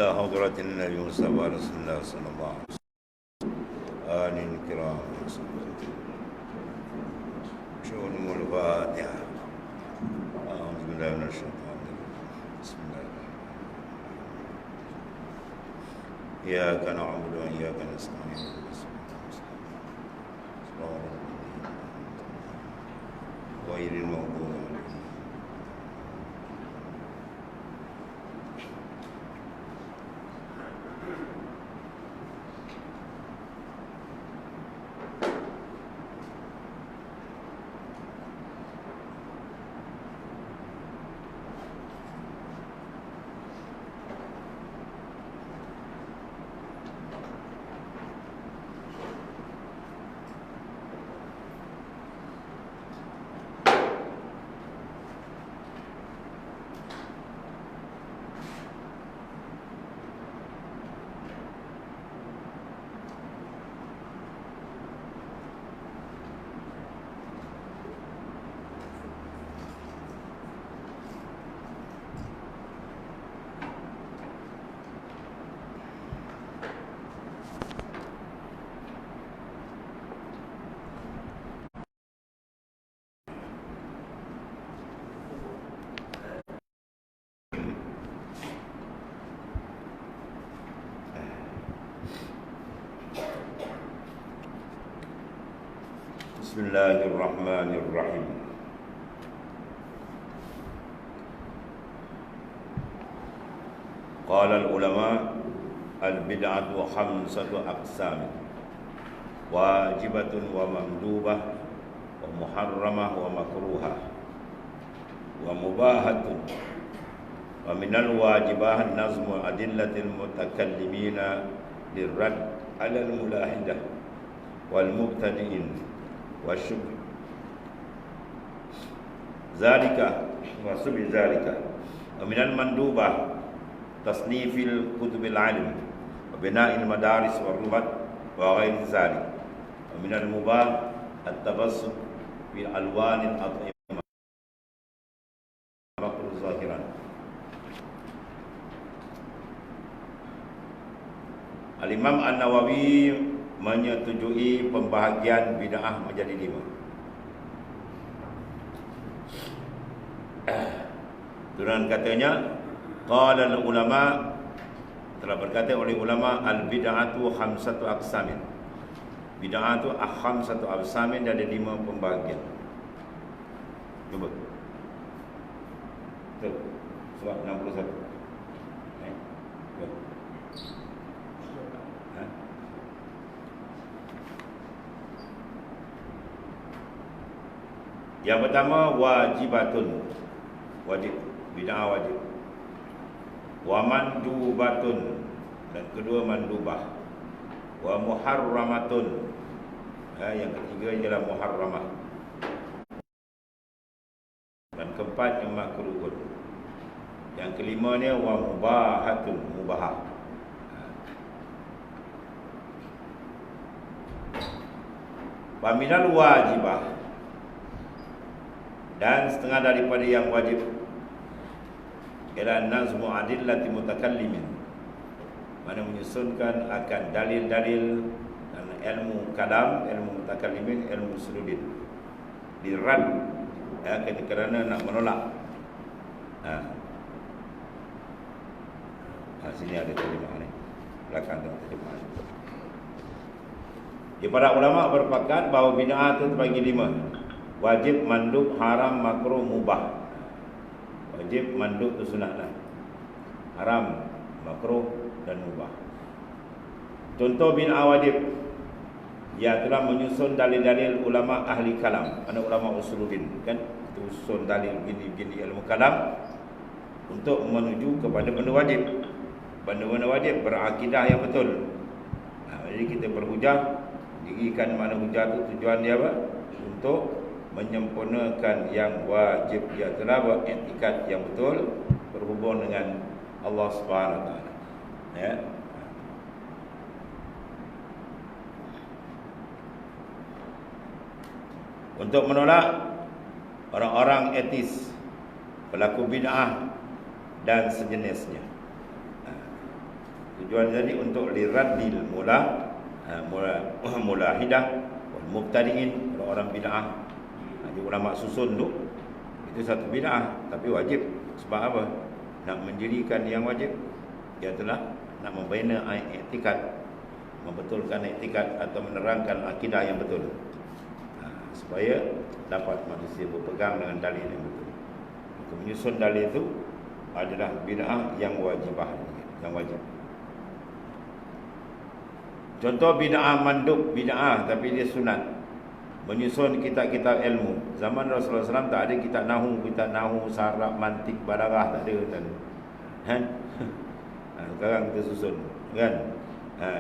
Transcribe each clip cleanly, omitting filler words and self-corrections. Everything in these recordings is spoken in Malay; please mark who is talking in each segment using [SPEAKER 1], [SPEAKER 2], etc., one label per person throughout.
[SPEAKER 1] إلى حضرة النبي المصطفى رسول الله صلى الله عليه وسلم آل الكرام شؤون الفاتحة. أعوذ بالله من الشيطان الرجيم. بسم الله الرحمن الرحيم. إياك نعبد وإياك نستعين. غير المغضوب عليهم. Bismillahirrahmanirrahim. Qala al-ulama al-bid'atu khamsatu aqsam, wajibatun wa mamdubah wa muharramah wa makruhah wa mubahatun. Wa minal wajibah nazmu adillatil mutakallimina lirrad 'ala al-mulahidah wal mubtadi'in wasyubh zalika wa subhi zalika. Wa minal mandubah tasnifil kutubil alim wa bina'il madaris wa rubat wa ghairi zalik. Wa minal mubah at-tabassum bil alwanil at'imah makruh zahiran. Al-Imam An-Nawawi menyetujui pembahagian bid'ah menjadi 5. Turunan katanya, qala al-ulama, telah berkata oleh ulama, al-bid'atu khamsatu aqsamin. Bid'ah itu khamsatu aqsamin, ada 5 pembahagian. Cuba. Betul. Surah 61. Yang pertama, wajibatun, wajib, bid'ah wajib. Wa mandubatun, dan kedua mandubah. Wa muharramatun, yang ketiga ialah muharramah. Dan keempat yang makruhun. Yang kelima ni wa mubahatun, mubahah. Wa minal wajibah, dan setengah daripada yang wajib ialah nazmu adillati mutakallimin, mana menyusunkan akan dalil-dalil dan ilmu kalam, ilmu mutakallimin, ilmu usuluddin, dirad, kerana nak menolak. Sini ada terjemah ni, belakang tu terjemah. Para ulama bersepakat bahawa bid'ah itu terbagi 5. Wajib, mandub, haram, makruh, mubah. Wajib, mandub itu sunatlah. Haram, makruh dan mubah. Contoh bid'ah wajib, ia telah menyusun dalil-dalil ulama ahli kalam, mana ulama usuluddin, kan? Itu susun dalil gini-gini ilmu kalam untuk menuju kepada benda wajib. Benda-benda wajib berakidah yang betul. Jadi kita berhujah, dirikan mana hujah itu tujuan dia apa? Untuk menyempurnakan yang wajib, dia telah beriktikad yang betul berhubung dengan Allah Subhanahu Wa Taala. Ya. Untuk menolak orang-orang etis, pelaku bid'ah dan sejenisnya. Tujuan tadi untuk liraddil mulahidah wal mubtadi'in, orang bid'ah. Jadi ulama susun tu itu satu bid'ah tapi wajib. Sebab apa? Nak mendirikan yang wajib, ialah nak membina i'tikad, membetulkan i'tikad atau menerangkan akidah yang betul, supaya dapat manusia berpegang dengan dalil yang betul. Menyusun dalil itu adalah bid'ah yang wajibah, yang wajib. Contoh bid'ah mandub, bid'ah tapi dia sunat. Menyusun kitab-kitab ilmu. Zaman Rasulullah SAW tak ada kitab nahu, saraf, mantik, balaghah, tak ada kan? Sekarang kita susun kan?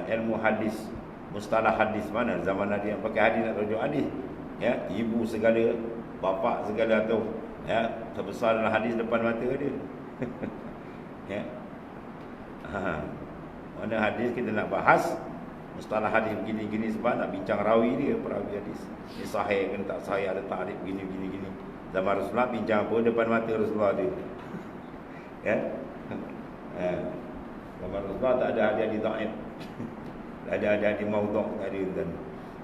[SPEAKER 1] Ilmu hadis, mustalah hadis, mana zaman Nabi yang pakai hadis nak rujuk hadis, ya, ibu segala, bapa segala tu, ya, terbesar dalam hadis depan mata dia. Ya. Mana hadis kita nak bahas mustalah hadis begini-gini sebab nak bincang rawi dia, perawi hadis. Ini sahih ke tak sahih, ada takrif gini. Zaman Rasulullah bincang apa depan mata Rasulullah dia. Ya. Zaman Rasulullah tak ada hadis dhaif. Tak ada hadis maudhu', tak ada kan.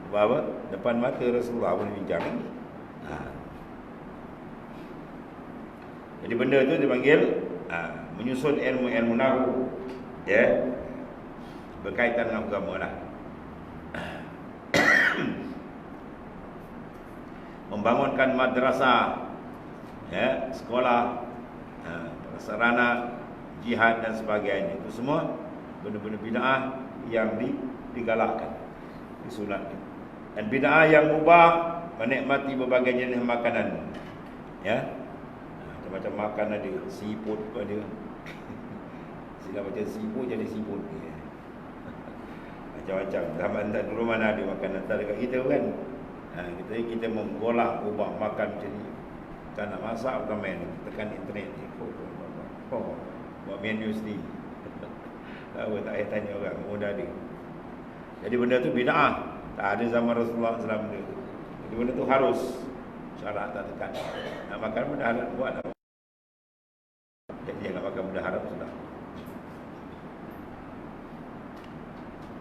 [SPEAKER 1] Sebab apa? Depan mata Rasulullah pun bincang. Jadi benda tu dipanggil menyusun ilmu-ilmu nahwu, ya, berkaitan dengan agama lah. Membangunkan madrasah, ya, sekolah, sarana jihad dan sebagainya. Itu semua benda-benda bid'ah yang digalakkan, disunatkan. Dan bid'ah yang mubah, menikmati berbagai jenis makanan, ya. Macam makan ada, siput pun ada. Sila macam siput jadi siput, ya. Macam-macam. Zaman dulu mana ada makanan tak dekat kita kan. Kita mengolah, ubah makan macam ni. Tak nak masak bukan main, tekan internet ni. Buat menu sendiri. Tahu tak payah tanya orang, mudah ada. Jadi benda tu bid'ah. Tak ada zaman Rasulullah SAW benda tu. Jadi benda tu harus syarat tak tekan. Nak makan benda halal buat lah. Jadi jangan makan benda haram sudah.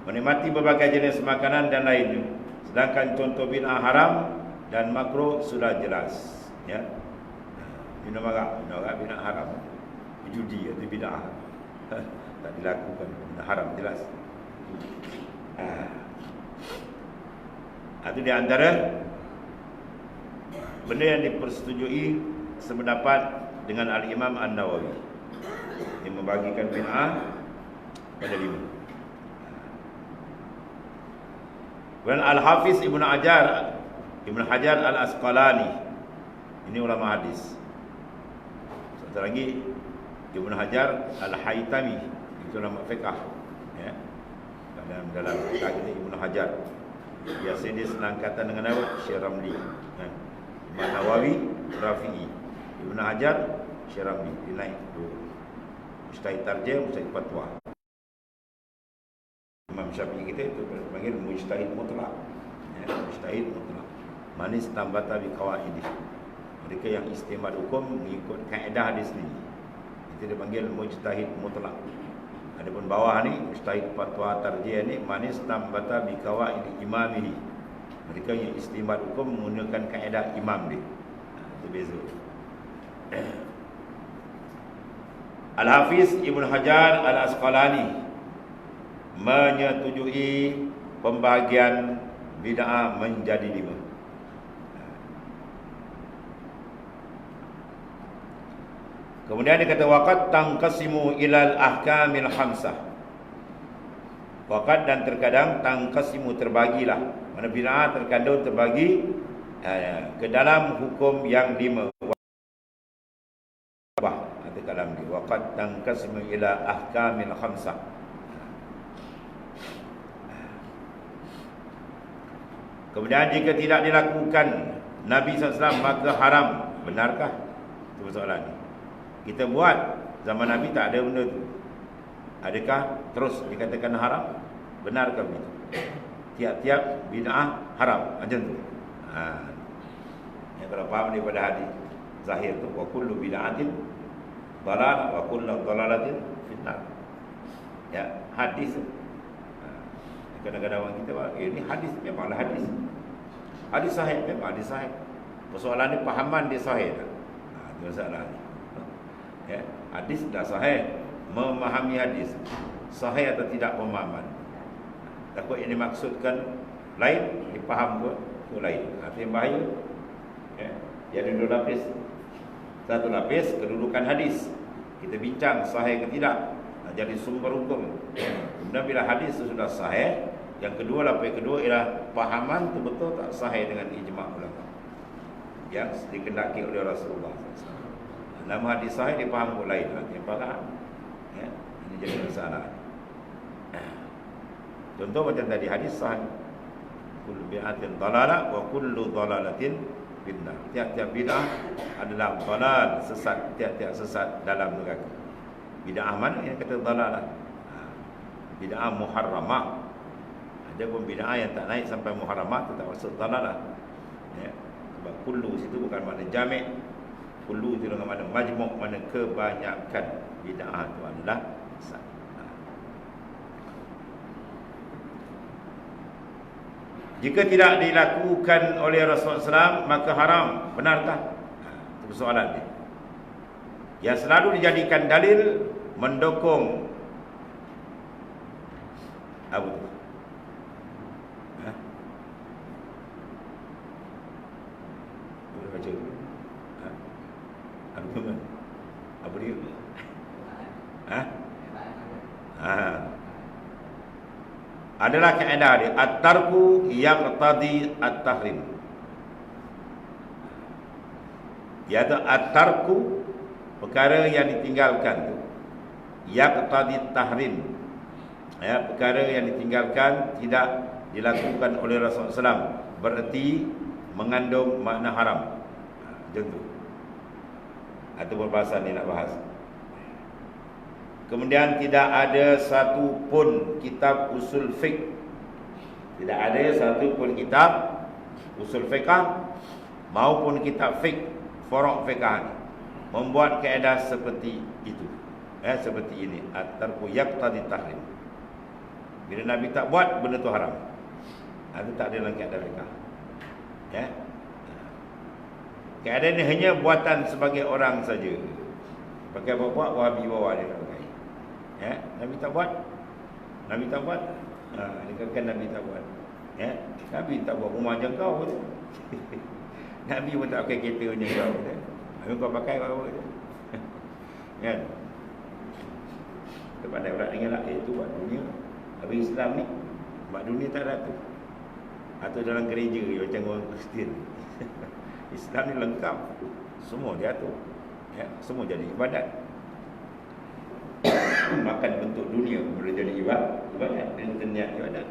[SPEAKER 1] Menikmati berbagai jenis makanan dan lainnya. Sedangkan contoh bid'ah haram dan makruh sudah jelas, ya. Minum arak bid'ah haram. Judi itu bid'ah. Tak dilakukan, bid'ah haram jelas. Itu di antara benda yang dipersetujui sependapat dengan Al-Imam An-Nawawi, yang membagikan bid'ah pada 5. Dan Al-Hafiz Ibn Hajar Al-Asqalani, ini ulama hadis. Satu lagi Ibn Hajar Al-Haytami, itu ulama fiqh, ya. Dalam kitab ini Ibn Hajar biasa dia senang kata dengan nama Syiramli, ya. Imam Nawawi Rafi'i, Ibn Hajar Syiramli, dia naik dulu. Mujtahid tarjih, mujtahid fatwa. Imam Syafi'i kita itu panggil mujtahid mutlak, ya, mujtahid mutlak. Manis tambata bi qawaidi. Mereka yang istimad hukum mengikut kaedah hadis ni, itu dipanggil mujtahid mutlak. Adapun bawah ni mujtahid fatwa tarjih ni manis tambata bi qawaidi imamihi. Mereka yang istimad hukum menggunakan kaedah imam dia. Itu beza. Al-Hafiz Ibn Hajar Al-Asqalani menyetujui pembahagian bid'ah menjadi 5. Kemudian dia kata waqad tanqasimu ilal ahkamil khamsah. Waqad dan terkadang tanqasimu terbagilah. Mana bid'ah terkadang terbagi ke dalam hukum yang 5. Ada kalam ni waqad tanqasimu ila ahkamil khamsah. Kemudian jika tidak dilakukan Nabi SAW maka haram. Benarkah? Itu soalan ni. Kita buat zaman Nabi tak ada benda tu. Adakah terus dikatakan haram? Benarkah begitu? Tiap-tiap bid'ah haram macam tu. Yang kalau faham daripada hadis zahir tu, wa kullu bid'atin dalalah wa kullu dalalatin finnar. Ya, hadis. Kadang-kadang orang kita ini hadis, memanglah hadis. Hadis sahih, memang hadis sahih. Persoalan ni pahaman dia sahih tak? Itu masalah ni. Ya, hadis dah sahih, memahami hadis sahih atau tidak pemahaman. Takut yang dimaksudkan lain, dipaham ke lain. Itu yang bahaya. Ya, dia ada dua lapis. Satu lapis kedudukan hadis. Kita bincang sahih ke tidak, jadi sumber hukum. Kemudian bila hadis itu sudah sahih, yang kedua, lapis kedua ialah pahaman itu betul tak sahih dengan ijma' ulama yang dikendaki oleh Rasulullah SAW. Nama hadis sahih dipaham oleh lain, yang faham. Ya, ini jadi masalah. Contoh macam tadi hadis sahih, kullu bid'atin dhalalah wa kullu dhalalatin finnar. Tiap-tiap bid'ah adalah dhalal, sesat, tiap-tiap sesat dalam neraka. Bid'ah mana yang kata dhalalah? Bid'ah muharramah. Ada pun bid'ah yang tak naik sampai muharramah, itu tak maksud dhalalah. Ya. Sebab kullu situ bukan makna jami'. Kullu itu dengan makna majmu', makna kebanyakan. Bid'ah itu adalah sesat. Jika tidak dilakukan oleh Rasulullah SAW, maka haram. Benarkah? Itu persoalan dia. Yang selalu dijadikan dalil mendukung apa tu? Boleh baca dulu. Argumen. Apa dia? Adalah kaedah dia, at-tarku yaqtadi at-tahrim. Iaitu at-tarku, perkara yang ditinggalkan tu, yaqtadi tahrim. Ya, perkara yang ditinggalkan tidak dilakukan oleh Rasulullah SAW, bererti mengandung makna haram. Macam tu. Itu perbahasan ni nak bahas. Kemudian tidak ada satu pun kitab usul fiqh, tidak ada satu pun kitab usul fiqh maupun kitab fiqh, furu' fiqh membuat kaedah seperti itu. Seperti ini, at-tarku yaqtadi tahrim. Bila Nabi tak buat, benda tu haram. Itu tak ada dalam kaedah fiqh. Ya. Kaedah ini hanya buatan sebagai orang saja. Pakai buat Wahabi bawa dia pakai. Ya, Nabi tak buat. Nabi tak buat. Dikatakan Nabi tak buat. Ya, Nabi tak buat rumah je kau. Nabi pun tak pakai kereta je kau. Nabi kau pakai apa je. Kan? Kita pandai pula dengan itu buat dunia. Habis Islam ni buat dunia tak ada tu. Atau dalam gereja macam orang Kristian. Islam ni lengkap. Semua diatur. Ya, semua jadi ibadat. Makan bentuk dunia boleh jadi ibadat dan niat ibadat.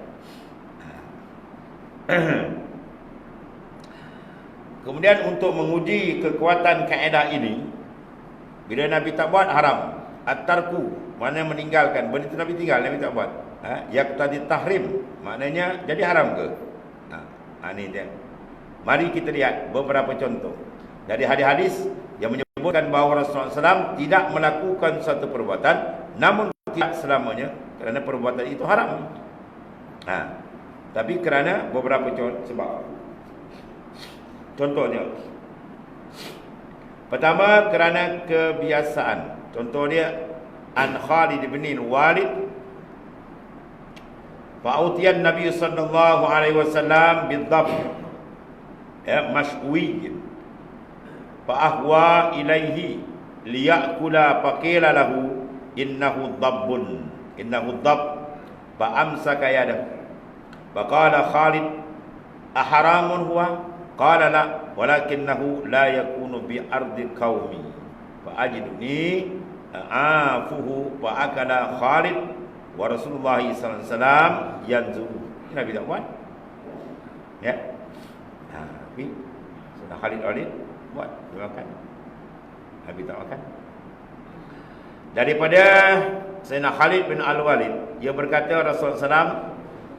[SPEAKER 1] Kemudian untuk menguji kekuatan kaedah ini, bila Nabi tak buat haram. At-tarku, mana meninggalkan, benda itu Nabi tinggal, Nabi tak buat. Yaqtadi tahrim, maknanya jadi haram ke? Ini dia. Mari kita lihat beberapa contoh dari hadis-hadis yang menyebutkan bahawa Rasulullah SAW tidak melakukan satu perbuatan, namun tidak selamanya kerana perbuatan itu haram. Tapi kerana beberapa sebab. Contohnya, pertama kerana kebiasaan. Contoh dia, an Khalid bin Walid, fa'utiyan Nabi sallallahu alaihi wasallam bidhab, mashwi, fa'ahwa ilaihi liya'kula faqila lahu innahu dhabbun, innahu dhab, fa'amsaka yadahu, faqala Khalid aharamun huwa, qala la, walakinnahu la yakunu bi ardi qaumi, fa'ajiduni a'afuhu, fa'akala Khalid wa Rasulullah sallallahu alaihi wasallam yanzuru. Nabi tak buat. Ya. Tapi sudah Khalid buat, dia makan. Nabi tak makan. Daripada Sayyidina Khalid bin Al-Walid, dia berkata Rasulullah SAW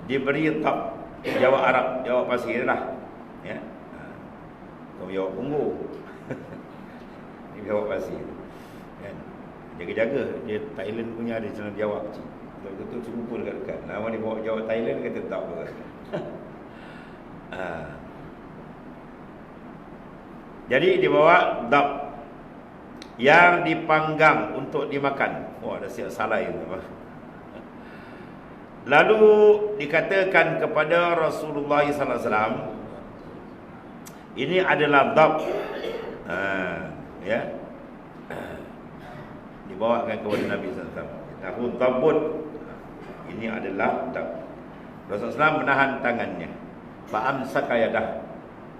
[SPEAKER 1] diberi tab, jawab Arab, jawab pasir lah. Ya. Kau jawab punggu. Dia jawab pasir. Kan? Jaga-jaga, dia Thailand punya ada cara jawab kecil. betul-betul serupa dekat-dekat. Nama dia bawa Jawa Thailand kata tak apa. Jadi dibawa dab yang dipanggang untuk dimakan. Oh, ada siap salah itu. Lalu dikatakan kepada Rasulullah sallallahu alaihi wasallam, ini adalah dab. Ya. Dibawakan kepada Nabi sallallahu alaihi wasallam. Aku tabut. Ini adalah dab. Rasulullah SAW menahan tangannya. Fa'amsaka yadah.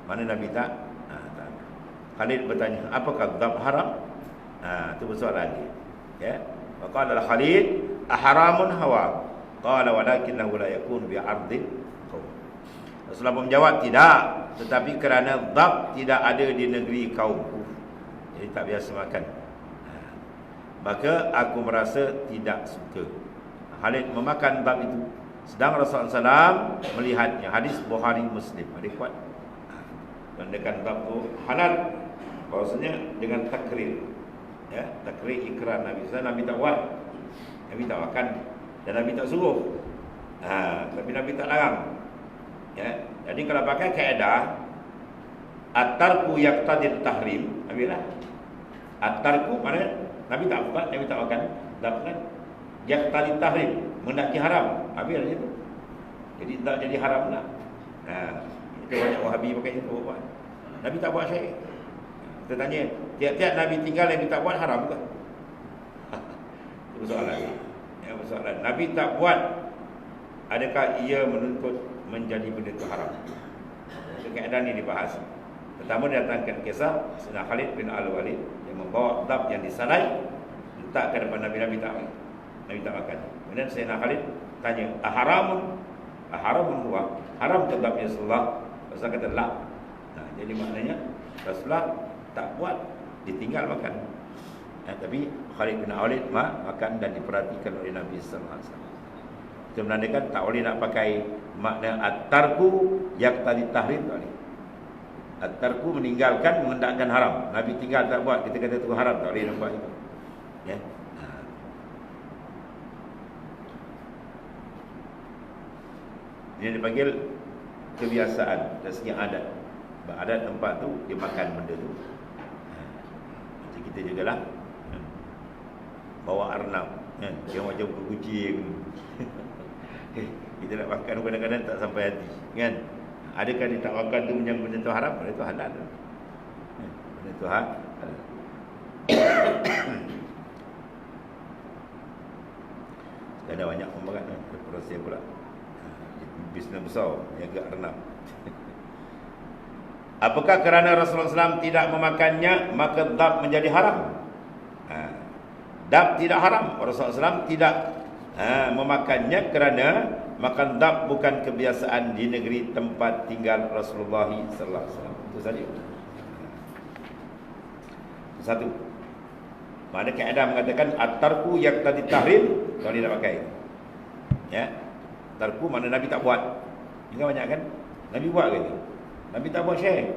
[SPEAKER 1] Mana Nabi tak? Tak. Khalid bertanya, apakah dab haram? Itu persoalan dia. Ya. Maka adalah Khalid, aharamun hawa. Qala walakinnahu la yakun bi'ardin qaum. Rasulullah menjawab, tidak, tetapi kerana dab tidak ada di negeri kaumku. Jadi tak biasa makan. Maka aku merasa tidak suka. Khalid memakan dab itu. Sedang Rasulullah SAW melihatnya. Hadis Bukhari Muslim. Ada kuat. Mendekan dab itu halal. Bahawasanya dengan takrir. Ya, takrir ikrar Nabi SAW. Nabi tak buat. Nabi tak makan. Dan Nabi tak suruh. Tapi Nabi tak larang. Ya. Jadi kalau pakai kaedah at-tarku yaqtadil tahrim, Nabilah. At-tarku mana? Nabi tak buat, Nabi tak makan. Tak kan? Yaqtadil tahrim, mendaki haram. Nabilah itu. Jadi tak jadi haram lah. Itu banyak Wahabi pakai itu buat. Nabi tak buat syai'. Kita tanya, tiap-tiap Nabi tinggal Nabi tak buat haram ke? Itu soalan. Ya, soalan. Nabi tak buat, adakah ia menuntut menjadi benda itu haram? Keadaan ini dibahas. Pertama datangkan kisah Sayyidina Khalid bin Al-Walid yang membawa dab yang disalai, letak ke depan Nabi. Nabi tak makan. Kemudian Sayyidina Khalid tanya, aharamun huwa? Haram ke dab ya Rasulullah? Rasulullah kata la. Jadi maknanya Rasulullah tak buat, ditinggal makan. Tapi Khalid bin Al-Walid makan dan diperhatikan oleh Nabi sallallahu alaihi wasallam. Itu menandakan tak boleh nak pakai makna at-tarku yaqtadi tahrim, tak boleh. At-tarku meninggalkan, menghendakkan haram. Nabi tinggal tak buat, kita kata itu haram, tak boleh nak buat itu. Ya. Ini dipanggil kebiasaan dari segi adat. Adat tempat tu dia makan benda tu. Macam kita jugalah bawa arnab, dia macam kucing. Kita nak makan kadang-kadang tak sampai hati, kan? Adakah dia tak makan tu yang benda tu haram? Benda tu halal. Benda tu halal. Ada banyak pembarat proses pula. Bisnes besar jaga arnab. Apakah kerana Rasulullah SAW tidak memakannya maka dab menjadi haram? Dab tidak haram. Rasulullah SAW tidak memakannya kerana makan dab bukan kebiasaan di negeri tempat tinggal Rasulullah SAW. Itu saja. Satu. Mana kaedah mengatakan at-tarku yaqtadi tahrim, kalau dia nak pakai. Ya. Tarku mana Nabi tak buat. Ini kan banyak kan? Nabi buat ke tu? Nabi tak buat syekh.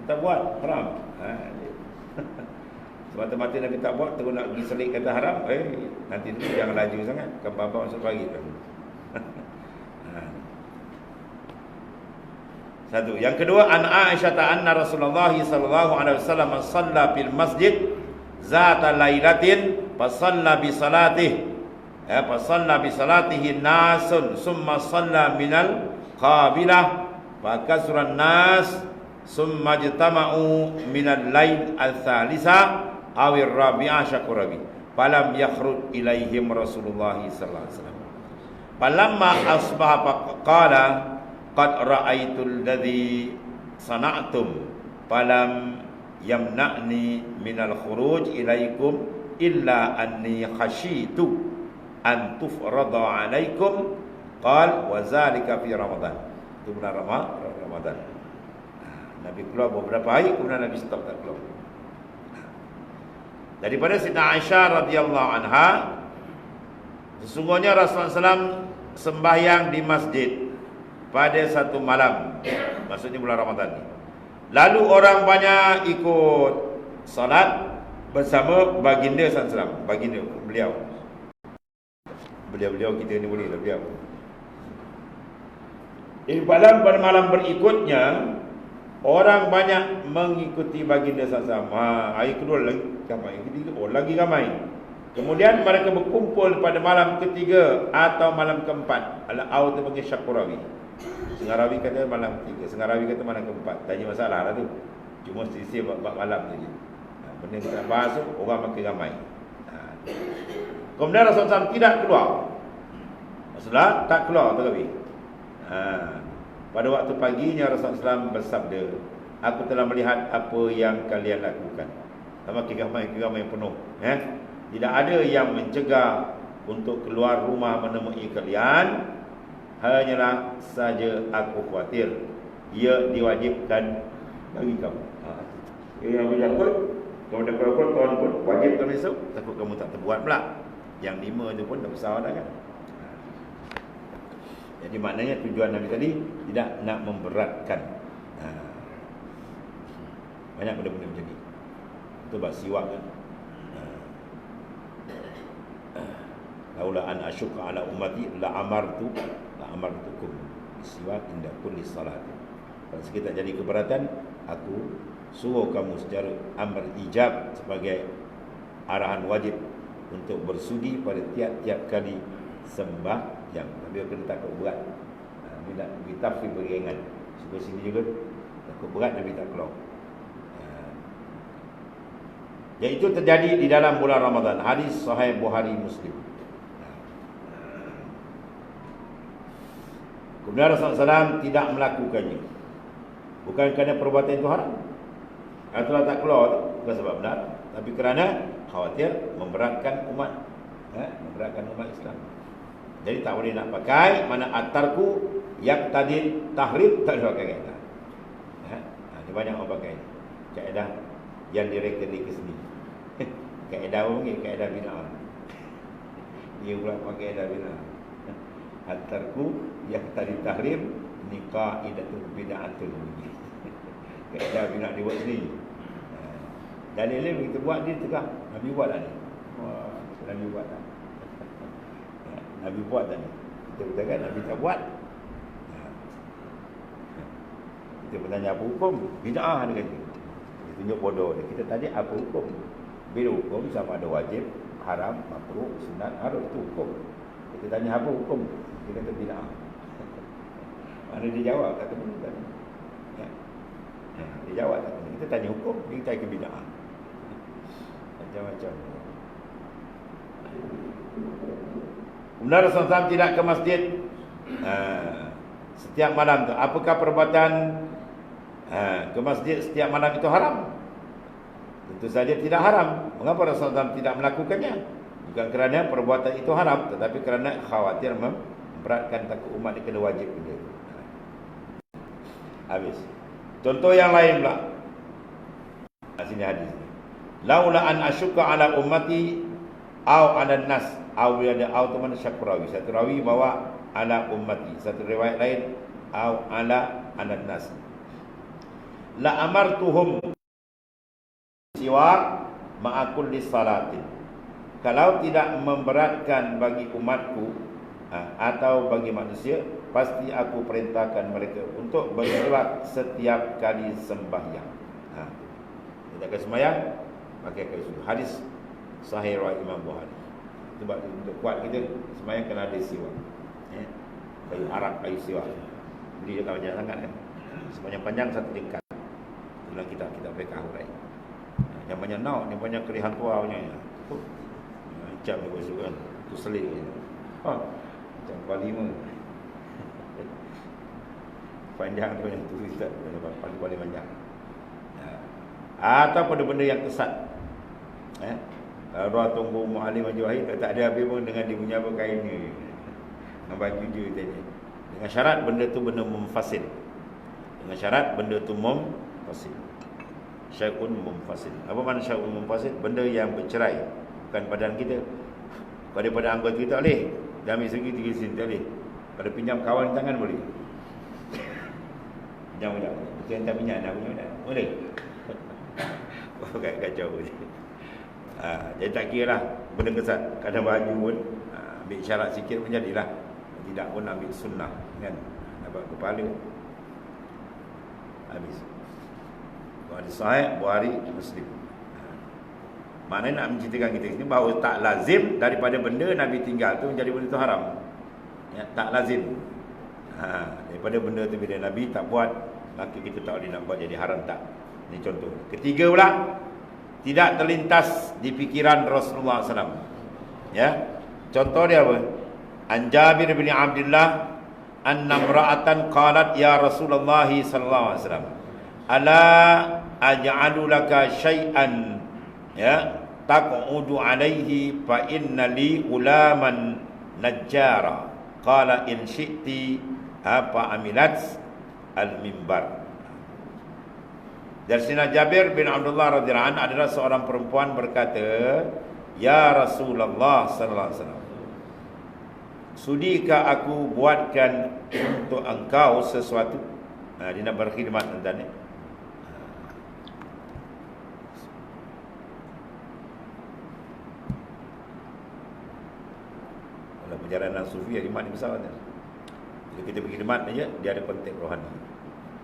[SPEAKER 1] Tak buat haram. Semata-mata Nabi tak buat, terus nak pergi selit kata haram, nanti tu jangan laju sangat. Kan bapa masuk pagi tu. Satu. Yang kedua, an Aisyah anna Rasulullah sallallahu alaihi wasallam shalla fil masjid zata lailatin fa shalla bi salatihi. Fa shalla bi salatihi nasun summa shalla minal qabilah fa kasran nas summa jtama'u minal lail al-thalisa awir rabi'ah syakurabi falam yakhruj ilaihim Rasulullah sallallahu alaihi wasallam falamma asbaha qala qad ra'aitul ladzi sana'tum falam yamna'ni minal khuruj ilaikum illa anni khashitu an tufrada alaikum qal wa zalika fi ramadan. Itu bulan Ramadan. Nabi keluar beberapa hari, kemudian Nabi stop tak keluar. Daripada Sayyidina Aisyah radhiyallahu anha, sesungguhnya Rasulullah SAW sembahyang di masjid pada satu malam, maksudnya bulan Ramadan ni. Lalu orang banyak ikut salat bersama baginda SAW, baginda beliau. Beliau-beliau kita ni boleh lah beliau. Pada malam berikutnya, orang banyak mengikuti baginda SAW. Hari kedua lagi ramai, hari ketiga lagi ramai. Kemudian mereka berkumpul pada malam ketiga atau malam keempat. Al-Aw tu panggil Syakurawi. Sengarawi kata malam ketiga, Sengarawi kata malam keempat. Tanya masalah lah tu. Cuma selisih bab malam tu je. Benda kita nak bahas tu, orang makin ramai. Kemudian Rasulullah SAW tidak keluar. Rasulullah tak keluar terawih. Pada waktu paginya Rasulullah SAW bersabda, aku telah melihat apa yang kalian lakukan. Makin ramai penuh. Tidak ada yang mencegah untuk keluar rumah menemui kalian. Hanyalah saja aku khawatir ia diwajibkan bagi kamu. Yang berjakut, kamu dah keluar tuan pun wajib kamu esok. Takut kamu tak terbuat pula. Yang 5 tu pun tak besar dah kan. Jadi maknanya tujuan Nabi tadi tidak nak memberatkan. Banyak benda-benda macam ni. Itu bab siwak kan. Laula an asyqa ala ummati la amartukum siwak inda kulli salat. Kalau sekali tak jadi keberatan, aku suruh kamu secara amr ijab sebagai arahan wajib untuk bersudi pada tiap-tiap kali sembahyang. Tapi kena takut berat. Nabi nak bagi tafsir beringan. Sebelah sini juga takut berat Nabi tak keluar. Iaitu terjadi di dalam bulan Ramadan. Hadis sahih Bukhari Muslim. Kemudian Rasulullah SAW tidak melakukannya. Bukan kerana perbuatan itu haram. Kalau tak keluar tu bukan sebab benar, tapi kerana khawatir memberatkan umat, memberatkan umat Islam. Jadi tak boleh nak pakai mana atarku yang tadi tahrim, tak boleh pakai kaedah. Ada banyak orang pakai kaedah yang direka-reka sendiri. Kaedah apa panggil? Kaedah bina'ah. Dia pula pakai kaedah bina'ah. Atarku yang tadi tahrim nikah idatul bida'atul. Kaedah bina'ah dia buat sendiri. Dalil kita buat dia tegak. Nabi buat tak ni? Wah, Nabi buat tak? Nabi buat tak ni? Kita katakan Nabi tak buat. Kita bertanya apa hukum? Bid'ah dia kata. Dia tunjuk bodoh dia. Kita tadi apa hukum? Bila hukum sama ada wajib, haram, makruh, sunat, harus itu hukum. Kita tanya apa hukum? Dia kata bid'ah. Mana dia jawab? Kata benar tadi. Dia jawab tak benar. Kita tanya hukum, dia kata ke bid'ah. Macam-macam. Kemudian Rasulullah SAW tidak ke masjid setiap malam tu. Apakah perbuatan ke masjid setiap malam itu haram? Tentu saja tidak haram. Mengapa Rasulullah SAW tidak melakukannya? Bukan kerana perbuatan itu haram, tetapi kerana khawatir memberatkan takut umat dia kena wajib benda. Habis. Contoh yang lain pula. Sini hadis ni. Laula an asyqa ala ummati au ala nas. Au ada au tu mana Syakurawi. Satu rawi bawa ala ummati. Satu riwayat lain au ala nas. La amartuhum siwak ma'a kulli salatin. Kalau tidak memberatkan bagi umatku atau bagi manusia, pasti aku perintahkan mereka untuk bersiwak setiap kali sembahyang. Tidak kali sembahyang, pakai kayu sudu. Hadis sahih riwayat Imam Bukhari. Sebab untuk kuat kita sembahyang kena ada siwak. Kayu arak, kayu siwak. Beli dia tak banyak sangat kan. Sembahyang panjang satu tingkat. Dalam kita mereka hurai. Yang banyak nauk, yang banyak kerihan tua punya. Macam dia buat kan. Tu selit je. Macam palima. Panjang tu yang tu Ustaz. Paling banyak. Atau benda-benda yang kesat. Kalau tunggu Mu'alim Haji Wahid, tak ada habis pun dengan dia punya apa kain ni. Dengan baju je tadi. Dengan syarat benda tu benda memfasid. Dengan syarat benda tu memfasid. Syai'un memfasid. Apa makna syai'un memfasid? Benda yang bercerai. Bukan badan kita. Pada anggota kita boleh. Dia ambil segi 3 sen tak boleh. Kalau pinjam kawan tangan boleh. Pinjam. Kita hantar pinjam dah punya dah. Boleh. Kacau je. Jadi tak kira lah benda kesat. Kadang baju pun Ambil syarat sikit pun jadilah. Tidak pun ambil sunnah, kan? Dapat kepala. Habis. Bukhari Sahih, Bukhari Muslim. Maknanya nak menceritakan kita ini bahawa tak lazim daripada benda Nabi tinggal tu menjadi benda tu haram. Ya, tak lazim. Daripada benda tu bila Nabi tak buat, maka kita tak boleh nak buat jadi haram, tak. Ini contoh. Ketiga pula, tidak terlintas di fikiran Rasulullah SAW. Ya. Contoh dia apa? An Jabir bin Abdullah anna imra'atan qalat ya Rasulullah sallallahu alaihi wasallam, ala aj'alu laka syai'an ya taq'udu alaihi fa inna li ulaman najjara qala in syi'ti apa amilat al-mimbar. Dari sini Jabir bin Abdullah radhiyallahu anhu adalah seorang perempuan berkata, ya Rasulullah sallallahu alaihi wasallam, sudikah aku buatkan untuk engkau sesuatu? Dia nak berkhidmat tentang ni. Kalau perjalanan sufi, khidmat ni besar kan? Bila kita berkhidmat aja, dia ada konteks rohani.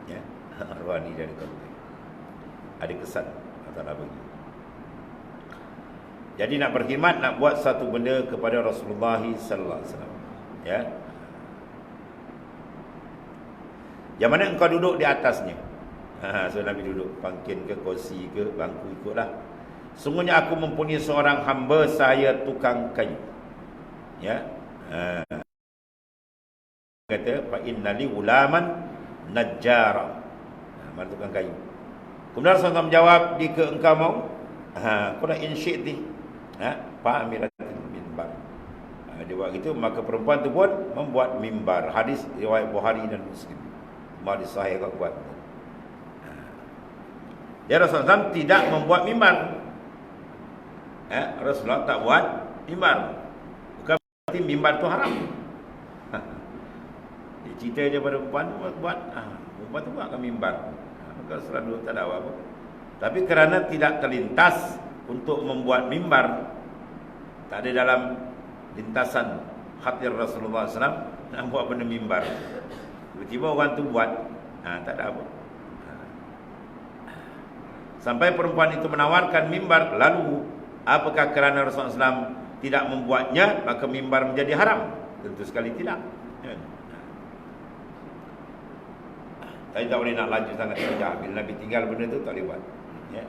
[SPEAKER 1] Ya, rohani dia ada konteks. Ada kesan atau apa lagi. Jadi nak berkhidmat, nak buat satu benda kepada Rasulullah sallallahu alaihi wasallam. Ya. Yang mana engkau duduk di atasnya. So Nabi duduk pangkin ke kursi ke bangku, ikutlah. Sungguhnya aku mempunyai seorang hamba saya tukang kayu. Ya. Kata fa innali ulaman najjara. Mana tukang kayu. Kemudian Rasulullah menjawab, jika engkau mau, qul in syi'ti, fa amiratil minbar. Dia buat gitu, maka perempuan tu pun membuat mimbar. Hadis riwayat Bukhari dan Muslim. Hadis sahih kau buat. Ya, Rasulullah tidak membuat mimbar. Rasulullah tak buat mimbar. Bukan berarti mimbar tu haram. Dia cerita je pada perempuan buat, perempuan tu buatkan mimbar. Maka Rasulullah tak ada apa-apa. Tapi kerana tidak terlintas untuk membuat mimbar, tak ada dalam lintasan hati Rasulullah SAW nak buat benda mimbar. Tiba-tiba orang tu buat, tak ada apa. Sampai perempuan itu menawarkan mimbar, lalu apakah kerana Rasulullah SAW tidak membuatnya, maka mimbar menjadi haram? Tentu sekali tidak. Tapi tak boleh nak laju sangat saja. Bila Nabi tinggal benda tu tak boleh buat. Ya.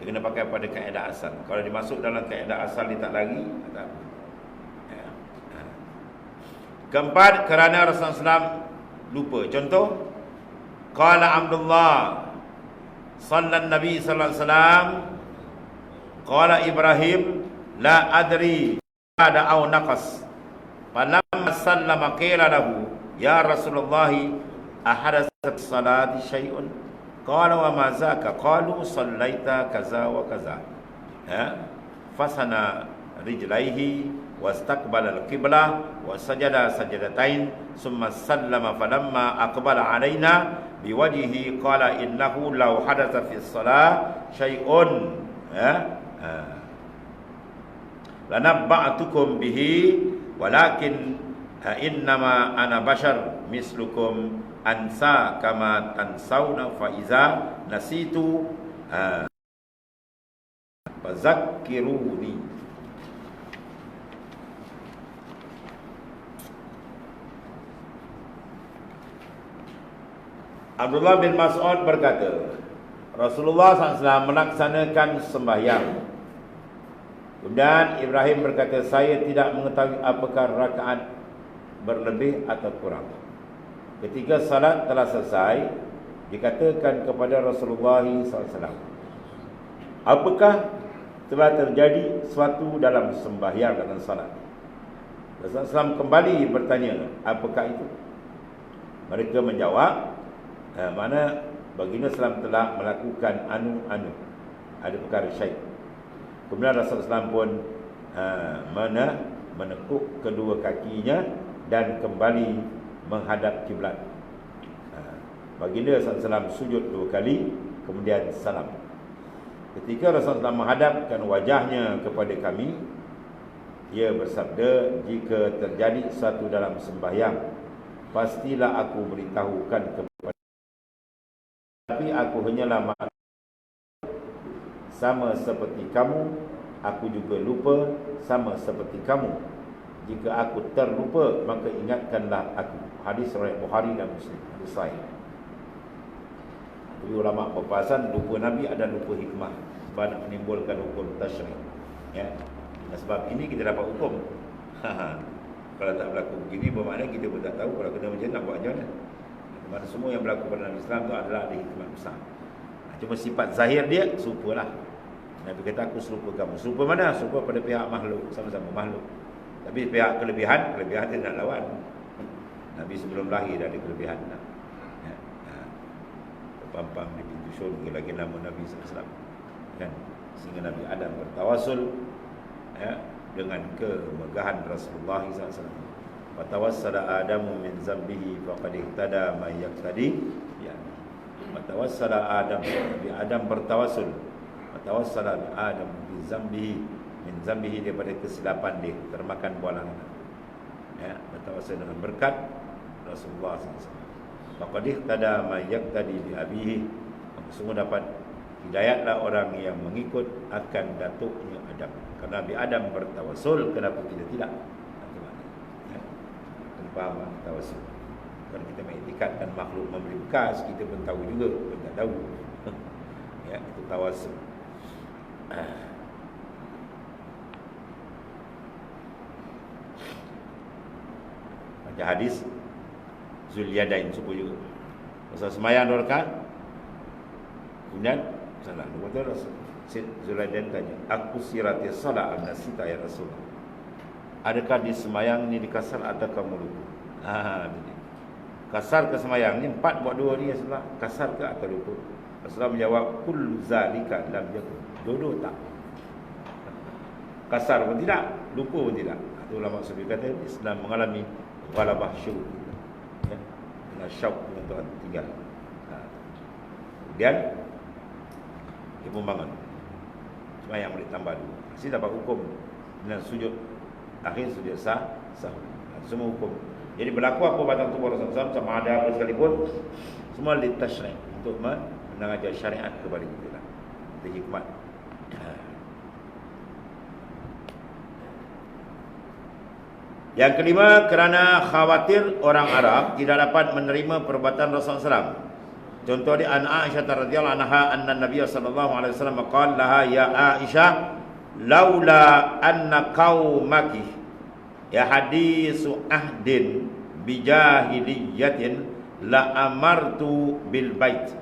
[SPEAKER 1] Dia kena pakai pada kaedah asal. Kalau dimasuk dalam kaedah asal dia tak lari, tak apa. Ya. Keempat, kerana Rasulullah SAW lupa. Contoh, qala Abdullah sallallahu Nabi sallallahu alaihi wasallam, qala Ibrahim la adri ada au naqas. Falamma sallama qila lahu ya Rasulullah ahadathat salati syai'un qala wa ma zaka qalu sallaita kaza wa kaza. Fasana rijlaihi wastaqbala al-qiblah wa sajada sajadatain summa sallama falamma aqbala alaina biwajhihi qala innahu law hadatha fi shalah syai'un lanabba'tukum bihi walakin innama ana bashar mislukum ansa kama tansawna fa iza nasitu fazakkiruni. Abdullah bin Mas'ud berkata, Rasulullah SAW melaksanakan sembahyang. Kemudian Ibrahim berkata, saya tidak mengetahui apakah rakaat berlebih atau kurang. Ketika salat telah selesai, dikatakan kepada Rasulullah SAW, apakah telah terjadi sesuatu dalam sembahyang dalam salat? Rasulullah SAW kembali bertanya, apakah itu? Mereka menjawab, mana baginda SAW telah melakukan anu-anu, ada perkara syair. Kemudian Rasulullah SAW pun menekuk kedua kakinya dan kembali menghadap kiblat. Baginda SAW sujud 2 kali, kemudian salam. Ketika Rasulullah SAW menghadapkan wajahnya kepada kami, Ia bersabda, jika terjadi satu dalam sembahyang, pastilah aku beritahukan kepada, tapi aku hanyalah sama seperti kamu, aku juga lupa sama seperti kamu. Jika aku terlupa, maka ingatkanlah aku. Hadis riwayat Bukhari dan Muslim. Hadis sahih. Jadi ulama berpahasan lupa Nabi ada lupa hikmah sebab nak menimbulkan hukum tasyri'. Ya. Dan sebab ini kita dapat hukum. Kalau tak berlaku begini, bermakna kita pun tak tahu kalau kena macam nak buat macam mana. Kerana semua yang berlaku pada Nabi Islam tu adalah ada hikmah besar. Cuma sifat zahir dia serupalah. Nabi kata aku serupa kamu. Serupa mana? Serupa pada pihak makhluk, sama-sama makhluk. Tapi pihak kelebihan dia nak lawan. Nabi sebelum lahir dah ada kelebihan dah. Ya. Terpampang di pintu syurga lagi nama Nabi SAW. Kan? Sehingga Nabi Adam bertawasul, ya, dengan kemegahan Rasulullah SAW. Fatawassala Adamu min zambihi faqad ihtada ma yaqtadi. Ya. Fatawassala Adam, Nabi Adam bertawasul. Fatawassala Adam bi zambihi, min zambihi, daripada kesilapan dia termakan bualan. Ya, bertawasul dengan berkat Rasulullah SAW. Faqad ihtada ma yaqtadi bi abihi. Semua dapat hidayatlah orang yang mengikut akan datuknya Adam. Karena Nabi Adam bertawasul, kenapa kita tidak? Ya. Faham tawasul. Kalau kita mengiktikadkan makhluk memberi bekas, kita pun tahu juga, pun tak tahu. Ya, itu tawasul. Baca hadis Zulyadain subuh juga. Masa semayang 2 rakaat, kemudian salah. Lepas tu Zulyadain tanya, aku sirati salat an-nasita ya Rasulullah. Adakah di semayang ni dikasar atau kamu lupa? Kasar ke semayang ni 4 buat 2 ni Rasulullah. Kasar ke atau lupa? Rasulullah menjawab, kullu zalika lam yakun. Dua-dua tak. Kasar pun tidak, lupa pun tidak. Itu ulama Sufi kata Islam mengalami ghalabah syuruk. Ya. Dengan syauk dengan Tuhan tinggal. Kemudian dia pun bangun. Semayang boleh tambah dulu. Mesti dapat hukum dengan sujud akhir, sujud sahwi. Semua hukum. Jadi berlaku apa batang tubuh Rasulullah SAW, sama ada apa sekalipun, semua litasyri', untuk mengajar syariat kepada kita lah. Itu hikmat. Yang kelima, kerana khawatir orang Arab tidak dapat menerima perbuatan Rasulullah SAW. Contoh di an Aisyah radhiyallahu anha anna Nabiy sallallahu alaihi wasallam qala laha ya Aisyah laula anna qaumaki ya hadisu ahdin bijahiliyatin la amartu bil bait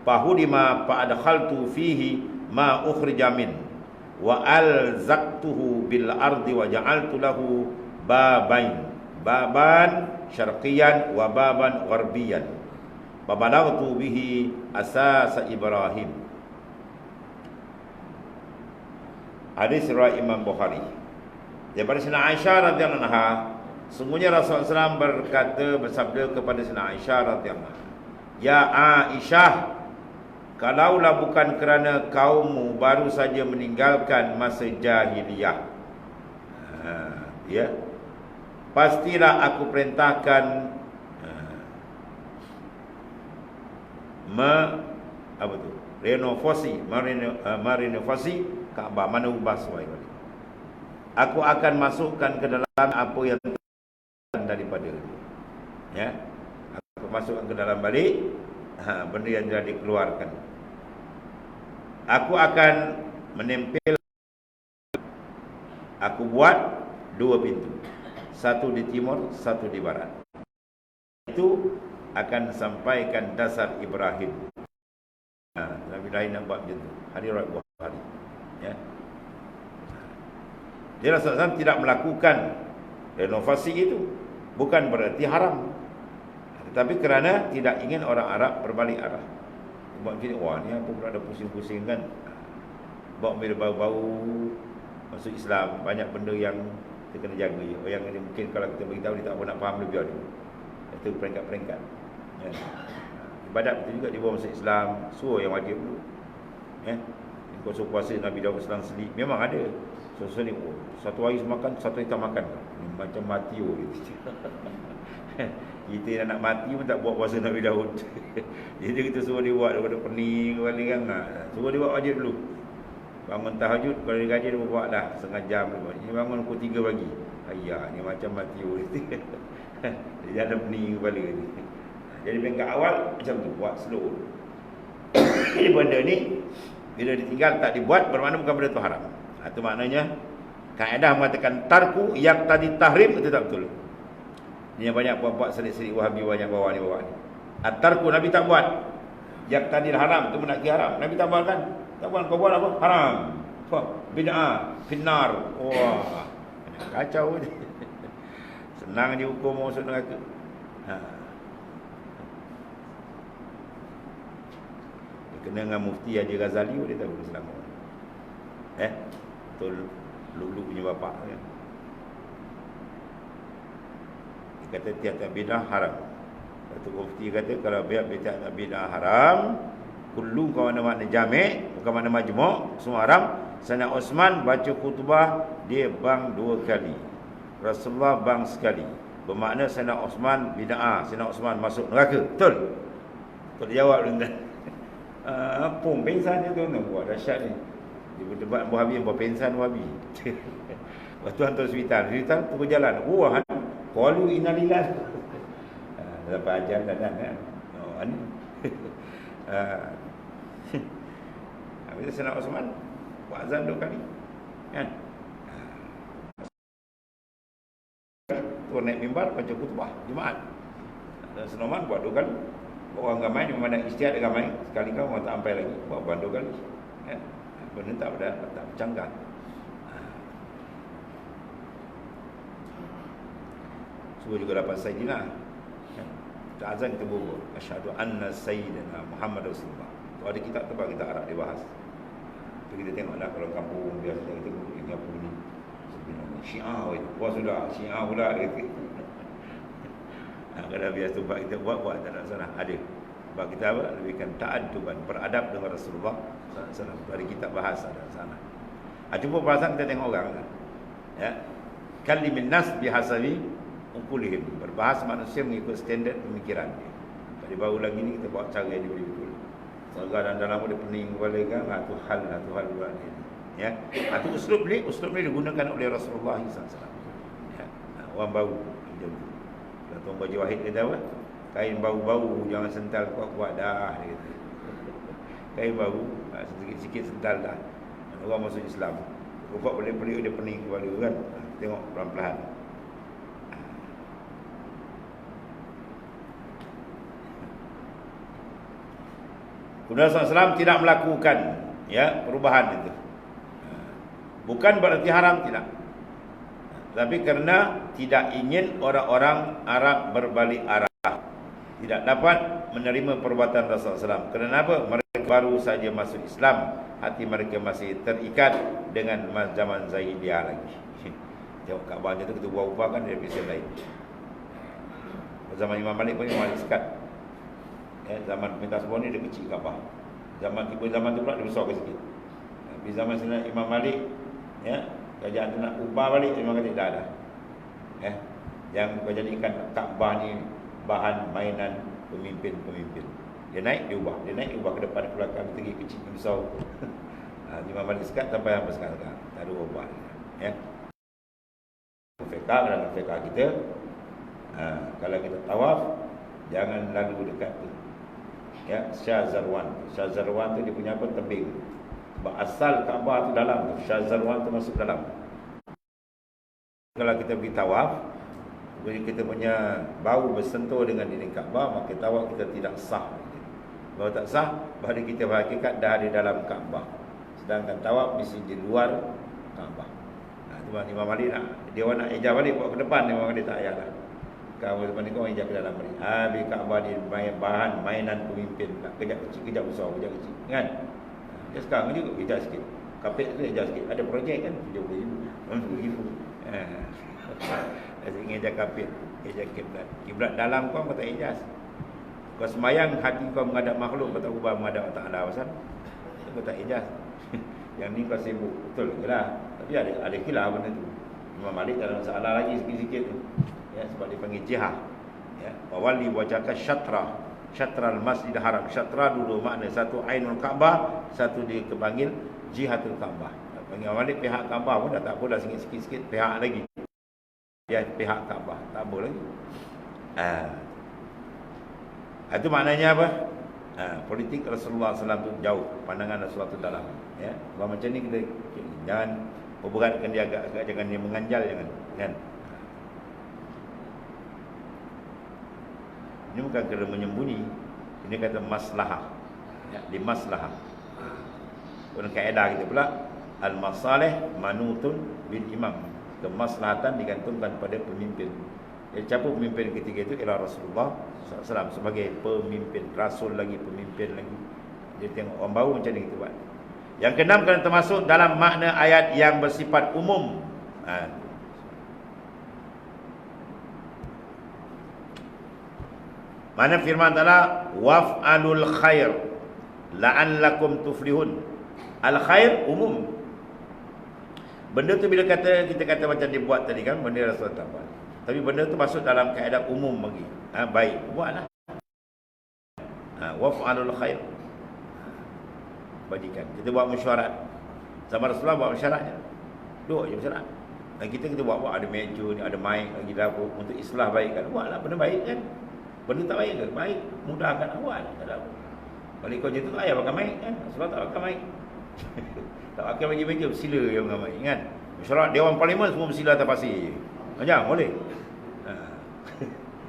[SPEAKER 1] fahudima fa adkhaltu fihi ma ukhrija min wa alzaqtuhu bil ardi wa ja'altu lahu baban syarqiyan wa baban gharbiyan Babalagtu bihi asas Ibrahim. Hadis riwayat Imam Bukhari. Daripada Sina Aisyah radhiyallahu anha, sungguhnya Rasulullah SAW bersabda kepada Sina Aisyah radhiyallahu anha, ya Aisyah, kalaulah bukan kerana kaummu baru saja meninggalkan masa jahiliyah, ya, pastilah aku perintahkan renovasi Kaabah, mana ubah suai. Aku akan masukkan ke dalam apa yang daripada, ya, aku masukkan ke dalam balik benda yang telah dikeluarkan. Aku akan menempel, aku buat 2 pintu, satu di timur, satu di barat. Itu akan sampaikan dasar Ibrahim. Nabi lain nak buat macam tu. Hadis riwayat Bukhari. Ya. Dia Rasulullah SAW tidak melakukan renovasi itu, bukan berarti haram, tetapi kerana tidak ingin orang Arab berbalik arah. Buat macam ni, wah ni apa pula ada pusing-pusing kan. Bawa bila bau-bau masuk Islam, banyak benda yang kita kena jaga. Yang ini mungkin kalau kita beritahu dia tak apa nak faham lebih dulu. Itu peringkat-peringkat. Ya. Ibadat itu juga dibawa masuk Islam, suruh yang wajib dulu. Ya. Kuasa puasa Nabi Daud SAW sendiri memang ada So ni satu hari semakan, satu hari tak makan. Macam mati gitu. Kita nak mati pun tak buat puasa Nabi Daud. Jadi kita suruh dia buat daripada pening balik kan. Suruh dia buat wajib dulu. Bangun tahajud, kalau dia gaji dia buat dah setengah jam dia. Ini bangun pukul 3 pagi. Ayah ni macam mati dia ada pening kepala ni. Jadi peringkat awal macam tu, buat slow. Jadi benda ni bila ditinggal tak dibuat bermakna bukan benda tu haram. Itu maknanya kaedah mengatakan tarku yang tadi tahrim itu tak betul. Ini yang banyak buat-buat selit-selit Wahabi banyak bawa ni. At-tarku Nabi tak buat. Yang tadi haram itu menaki haram. Nabi tak buat kan? Tak buat. Kau buat apa? Haram. Bid'ah, finnar. Wah. Kacau je. Senang je hukum masuk neraka. Dia kena dengan Mufti Haji Ghazali dia tahu selama. Betul lulu punya bapak kan. Kata tiap-tiap bid'ah haram. Satu mufti kata kalau tiap-tiap bid'ah haram, kullu kau mana-mana jami', bukan mana majmu', semua haram. Sayyidina Osman baca khutbah dia bang 2 kali. Rasulullah bang sekali. Bermakna Sayyidina Osman bid'ah, Sayyidina Osman masuk neraka. Betul? Betul jawab tuan-tuan. Pun pengsan dia tuan-tuan buat dahsyat ni. Dia berdebat Wahabi buat pengsan Wahabi. Waktu hantar hospital tu berjalan. Wah, qalu inna lillahi. Dapat ajar dan kan. Oh ni. Habis Sayyidina Osman buat azan 2 kali. Kan? Turun naik mimbar baca khutbah Jumaat. Dan Sayyidina Osman buat 2 kali. Orang ramai ni memandang istiad ramai. Sekali kau orang tak sampai lagi. Buat 2 kali. Kan? Benda tak bercanggah. Semua juga dapat Sayyidina. Kita azan kita berubah. Asyhadu anna Sayyidina Muhammad Rasulullah. Tu ada kitab tebal kita Arab dia bahas. Tu kita tengoklah kalau kampung biasa kita ini apa ni. Syiah itu. Wah sudah Syiah pula dia kata. Kalau biasa buat kita buat tak ada salah. Ada. Sebab kita apa? Lebihkan ta'adduban, beradab dengan Rasulullah sallallahu alaihi wasallam. Dari kitab bahasa ada sana. Cuba perasaan kita tengok orang kan. Ya. Kalimin nas bihasabi ukulihim. Berbahasa manusia mengikut standard pemikiran dia. Tadi baru lagi ni kita buat cara yang betul. Segar dan dalam dia pening kepala kan. Tu hal buat ni. Ya. Itu uslub ni digunakan oleh Rasulullah sallallahu alaihi wasallam. Ya. Orang baru macam tu. Kalau tuan baju wahid kata apa? Kain bau-bau jangan sental kuat-kuat dah dia kata. Kain bau sikit-sikit sental dah. Orang masuk Islam. Pokok boleh-boleh dia pening kepala kan. Tengok pelan-pelan. Nabi SAW tidak melakukan perubahan itu. Bukan berarti haram, tidak. Tapi kerana tidak ingin orang-orang Arab berbalik arah. Tidak dapat menerima perbuatan Rasulullah SAW. Kenapa? Mereka baru saja masuk Islam. Hati mereka masih terikat dengan zaman Zahidiyah lagi. Tengok Kaabahnya tu kita ubah-ubah kan dari pihak lain. Zaman Imam Malik pun Imam Malik sekat. Zaman pemerintah sebelum ni dia kecil Kaabah. Zaman tu pula dia besar sikit. Di zaman Imam Malik, kerajaan tu nak ubah balik, memang kata dah. Yang kau jadikan Kaabah ni bahan mainan pemimpin-pemimpin. Dia naik, dia ubah. Dia naik, dia ubah ke depan, ke belakang, ke tinggi, kecil, ke besar. Imam Malik sekat sampai sampai sekarang. Tak ada ubah. Fiqah dalam fiqah kita, kalau kita tawaf, jangan lalu dekat tu. Syazarwan. Syazarwan tu dia punya apa? Tebing. Sebab asal Kaabah tu dalam tu. Syazarwan tu masuk dalam. Kalau kita pergi tawaf, jadi kita punya bau bersentuh dengan dinding Kaabah, maka tawaf kita tidak sah. Kalau tak sah, bahawa kita berhakikat dah di dalam Kaabah. Sedangkan tawaf mesti di luar Kaabah. Itu Imam Malik dia nak ijab balik buat ke depan, memang dia tak payahlah. Kau depan ni kau ijab ke dalam balik. Habis Kaabah di bahan mainan pemimpin. Kejap kecil, kejap besar, kejap kecil. Kan? Dia sekarang juga ijab sikit. Kapit tu ijab sikit. Ada projek kan? Dia boleh begitu. Saya ingin ijab kapit, ijab kiblat. Kiblat dalam kau tak ijaz. Kau sembahyang hati kau menghadap makhluk, kau tak ubah menghadap Allah Ta'ala pasal kau tak ijaz. Yang ni kau sibuk. Betul ke lah? Tak Tapi ada khilaf benda tu. Imam Malik dalam masalah lagi sikit-sikit tu. Ya, sebab dia panggil jihah. Ya, wali wajaka syatra. Syatral Masjid Haram. Syatra dulu makna satu Ainul Kaabah, satu dia kepanggil Jihatul Kaabah. Panggil Malik pihak Kaabah pun dah tak apa, dah sikit-sikit pihak lagi. Ya, pihak Kaabah. Tak apa lagi. Itu maknanya apa? Politik Rasulullah SAW tu jauh, pandangan Rasulullah tu dalam. Ya, kalau macam ni kita jangan perberatkan dia agak-agak, jangan dia menganjal, jangan. Kan? Ini bukan kerana menyembunyi, ini kata maslahah. Ya, di maslahah. Orang kaedah kita pula, al-masalih manutun bil imam. Kemaslahatan digantungkan pada pemimpin. Siapa pemimpin ketiga itu? Ialah Rasulullah SAW sebagai pemimpin, Rasul lagi, pemimpin lagi. Dia tengok orang baru macam ni kita buat. Yang keenam kerana termasuk dalam makna ayat yang bersifat umum. Mana firman ta'ala, waf'alul khair la'allakum tuflihun. Al-khair umum. Benda tu bila kita kata macam dia buat tadi kan, benda Rasulullah tak buat. Tapi benda tu masuk dalam keadaan umum bagi. Baik, buatlah. Waf'alul khair. Bajikan. Kita buat mesyuarat. Sama Rasulullah buat mesyuaratnya. Duduk je mesyuarat. Dan kita buat ada meja ni, ada mic lagi dah untuk islah baik kan. Buatlah benda baik kan. Benda tak baik ke? Baik. Mudahkan awal. Tak ada apa. Balik kau je tu tak payah pakai mic kan. Rasulullah tak pakai mic. Tak pakai bagi meja. Bersila je pakai mic kan. Mesyuarat Dewan Parlimen semua bersila atas pasir. Macam boleh.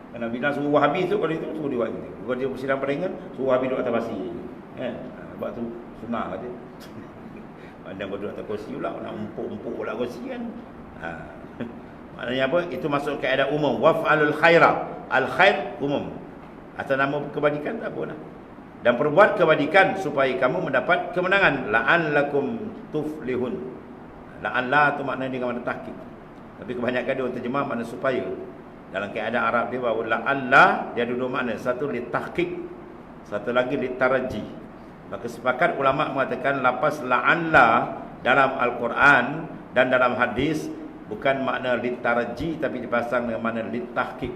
[SPEAKER 1] Kalau Nabi suruh Wahabi tu, kalau itu suruh dia buat gitu. Kalau dia bersidang perenggan, suruh Wahabi duduk atas pasir. Kan? Sebab tu sunnah kata. Pandang kau duduk atas kursi pula, nak empuk-empuk pula kursi kan. Maknanya apa? Itu masuk keadaan umum. Waf'alul khaira. Al-khair umum. Atas nama kebajikan tak apa lah. Dan perbuat kebajikan supaya kamu mendapat kemenangan. La'allakum tuflihun. La'alla tu maknanya dengan makna tahqiq. Tapi kebanyakan dia terjemah makna supaya. Dalam keadaan Arab dia bahawa la'alla dia ada dua makna. Satu li tahqiq, satu lagi li taraji. Maka sepakat ulama mengatakan lafaz la'alla dalam Al-Quran dan dalam hadis bukan makna li taraji tapi dipasang dengan makna li tahqiq.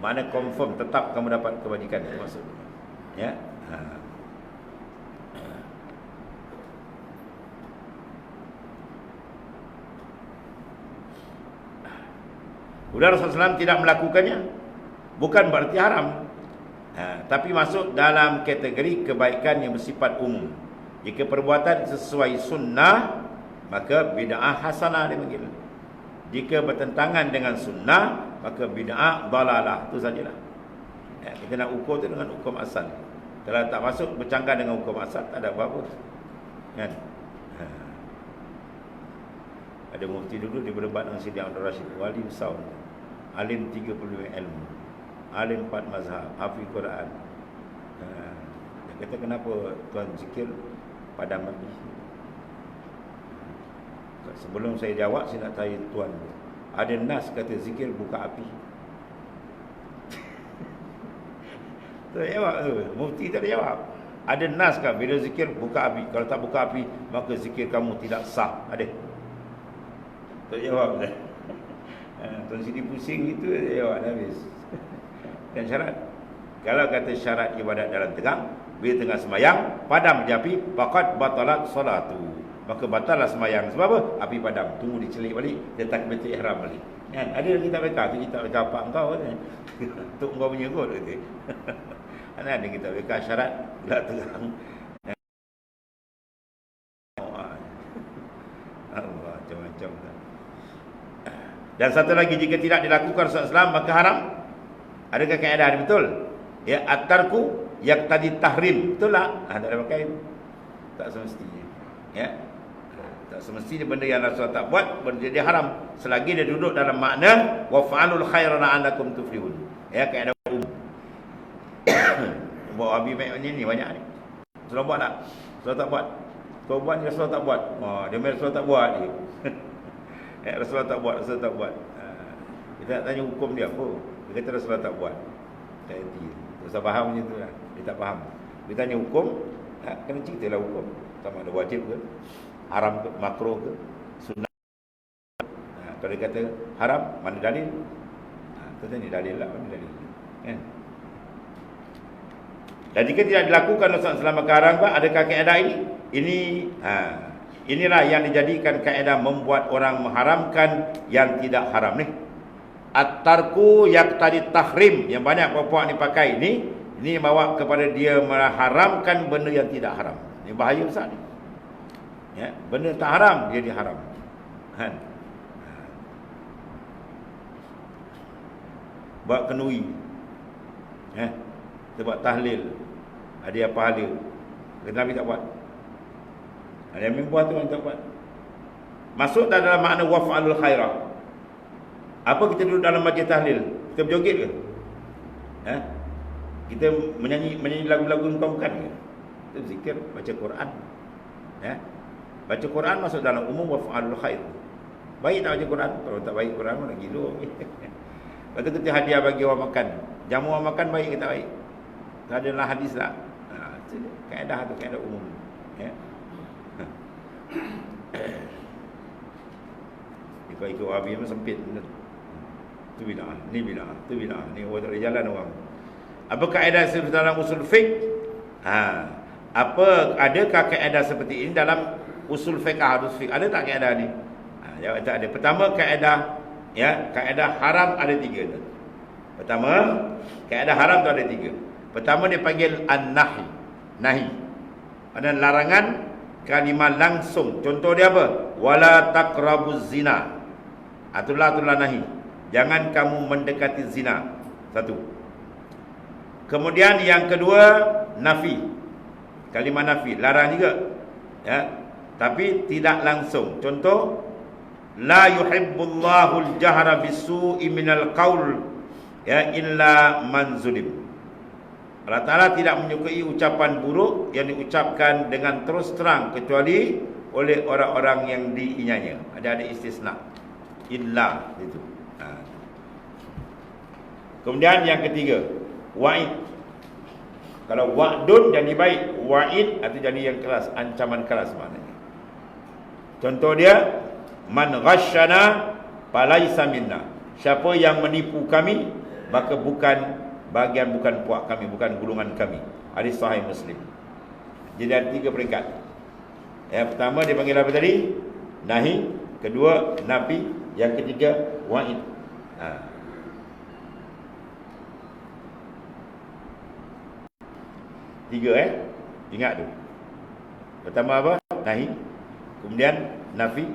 [SPEAKER 1] Makna confirm, tetap kamu dapat kebajikan itu maksudnya. Ya. Udara Rasulullah SAW tidak melakukannya bukan berarti haram, tapi masuk dalam kategori kebaikan yang bersifat umum. Jika perbuatan sesuai sunnah, maka bid'ah hasanah dia panggil. Jika bertentangan dengan sunnah, maka bid'ah dalalah. Itu sajalah. Kita nak ukur tu dengan hukum asal. Kalau tak masuk bercanggah dengan hukum asal, tak ada apa-apa. Kan? Ada mufti dulu dia berdebat dengan Sidi Abdul Rashid, wali besar, alim 30 ilmu, alim 4 mazhab, hafiz Quran. Dia kata kenapa tuan zikir padam api? Sebelum saya jawab, saya nak tanya tuan, ada nas kata zikir buka api? Tak jawab tu, mufti tak jawab. Ada nas kah bila zikir buka api? Kalau tak buka api, maka zikir kamu tidak sah. Ada? Tak jawab dah. Tuan Sidi pusing gitu, dia jawab dah habis. Dan syarat, kalau kata syarat ibadat dalam tegang, bila tengah semayang padam je api, faqad batalat solatu, maka batallah semayang. Sebab apa? Api padam, tunggu dicelik balik, dia takbiratul ihram balik. Kan? Ada kitab mereka, tu kitab mereka apa engkau kan? Untuk engkau punya kot kata. Ada kitab mereka syarat tak tegang. Allah, macam-macam. Dan satu lagi, jika tidak dilakukan Rasulullah SAW, maka haram. Adakah kaedah ini betul? Ya, at-tarku yaqtadi tahrim. Betul tak? Tak ada pakai. Tak semestinya. Ya. Tak semestinya benda yang Rasulullah tak buat menjadi haram selagi dia duduk dalam makna waf'alul khaira la'allakum tuflihun. Ya, kaedah umum. Buat Abi macam ni banyak ni. Rasulullah buat tak? Rasulullah tak buat. Kau buat ni Rasulullah tak buat. Dia main Rasulullah tak buat ni. Rasulullah tak buat, Rasulullah tak buat. Kita nak tanya hukum dia apa? Dia kata Rasulullah tak buat. Tak erti. Rasulullah faham macam tu lah. Dia tak faham. Dia tanya hukum, kena ceritalah hukum. Sama ada wajib ke, haram ke, makruh ke, sunnah. Kalau dia kata haram, mana dalil? Kita tanya dalil lah, mana dalil? Kan? Dan jika tidak dilakukan Rasulullah SAW maka haram, adakah kaedah ini? Inilah yang dijadikan kaedah membuat orang mengharamkan yang tidak haram ni. At-tarku yaqtadi tahrim, yang banyak puak-puak ni pakai ini bawa kepada dia mengharamkan benda yang tidak haram. Ini bahaya besar ni. Ya, benda tak haram dia diharam. Kan? Buat kenduri. Kita buat tahlil. Ada apa pahala. Nabi tak buat. Ada yang buat tu yang tak buat. Masuk dalam makna waf'alul khairah. Apa kita duduk dalam majlis tahlil? Kita berjoget ke? Kita menyanyi lagu-lagu kau bukan ke? Kita zikir, baca Quran. Baca Quran masuk dalam umum waf'alul khair. Baik tak baca Quran? Kalau tak baik Quran mana gila. Lepas tu kita hadiah bagi orang makan. Jamu orang makan baik ke tak baik? Tak adalah hadis lah. Kaedah tu, kaedah umum. Kalau ikut Wahabi memang sempit. Tu bid'ah, ni bid'ah, tu bid'ah. Ni orang tak boleh jalan orang. Apa kaedah seperti dalam usul fiqh? Adakah kaedah seperti ini dalam usul fiqh, hadis fiqh? Ada tak kaedah ni? Jawab tak ada. Pertama kaedah, kaedah haram ada 3 tu. Pertama, kaedah haram tu ada 3. Pertama dia panggil an-nahi. Nahi. Ada larangan kalimah langsung. Contoh dia apa? Wala taqrabuz zina. Itulah nahi. Jangan kamu mendekati zina. 1. Kemudian yang kedua, nafi. Kalimah nafi, larang juga. Tapi tidak langsung. Contoh, la yuhibbullahu al-jahra bisu'i minal qaul illa man zulim. Allah Ta'ala tidak menyukai ucapan buruk yang diucapkan dengan terus terang kecuali oleh orang-orang yang diinyanya. Ada istisna. Illa itu. Kemudian yang ketiga, wa'id. Kalau wa'dun jadi baik, wa'id itu jadi yang keras, ancaman keras maknanya. Contoh dia, man ghasyana falaisa minna. Siapa yang menipu kami, maka bukan puak kami, bukan golongan kami. Hadis sahih Muslim. Jadi ada 3 peringkat. Yang pertama dia panggil apa tadi? Nahi. Kedua, nafi. Yang ketiga, wa'id. Tiga ingat tu. Pertama apa? Nahi. Kemudian nafi.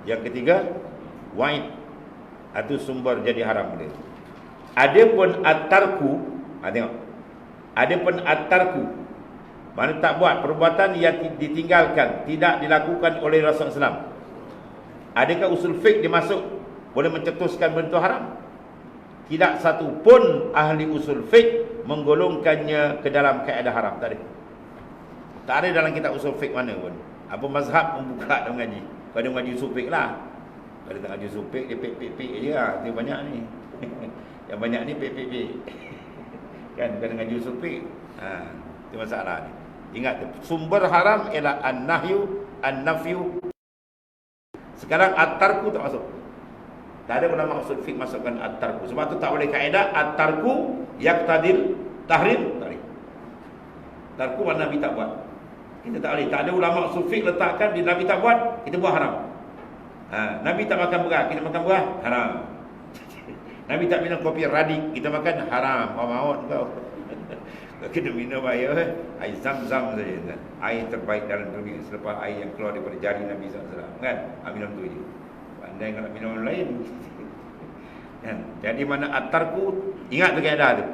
[SPEAKER 1] Yang ketiga, wa'id. Itu sumber jadi haram dia. Adapun at-tarku, tengok. Adapun at-tarku, mana tak buat perbuatan yang ditinggalkan, tidak dilakukan oleh Rasulullah SAW. Adakah usul fiqh dimasuk boleh mencetuskan benda haram? Tidak satu pun ahli usul fiqh menggolongkannya ke dalam kaedah haram. Tak ada. Tak ada dalam kitab usul fiqh mana pun. Apa mazhab membuka dalam ngaji. Pada ngaji usul fiqh lah. Pada tak ngaji usul fiqh, dia pek-pek je lah. Dia banyak ni. Yang banyak ni pek-pek. Kan, bukan ngaji usul fiqh. Itu masalah ni. Ingat tu, sumber haram ialah an-nahyu, an-nafyu. Sekarang at-tarku tak masuk. Tak ada ulama usul fiqh masukkan at-tarku. Sebab tu tak boleh kaedah at-tarku yaqtadil tahrim. Tak boleh. Tarku mana Nabi tak buat. Kita tak boleh. Tak ada ulama usul fiqh letakkan bila Nabi tak buat, kita buat haram. Nabi tak makan beras, kita makan beras, haram. Nabi tak minum kopi radik, kita makan, haram. Maut kau. Kena minum air zam-zam saja. Air terbaik dalam dunia selepas air yang keluar daripada jari Nabi SAW. Kan? Minum tu je. Pandai kalau minum lain. Kan? Jadi mana at-tarku, ingat tu kaedah tu.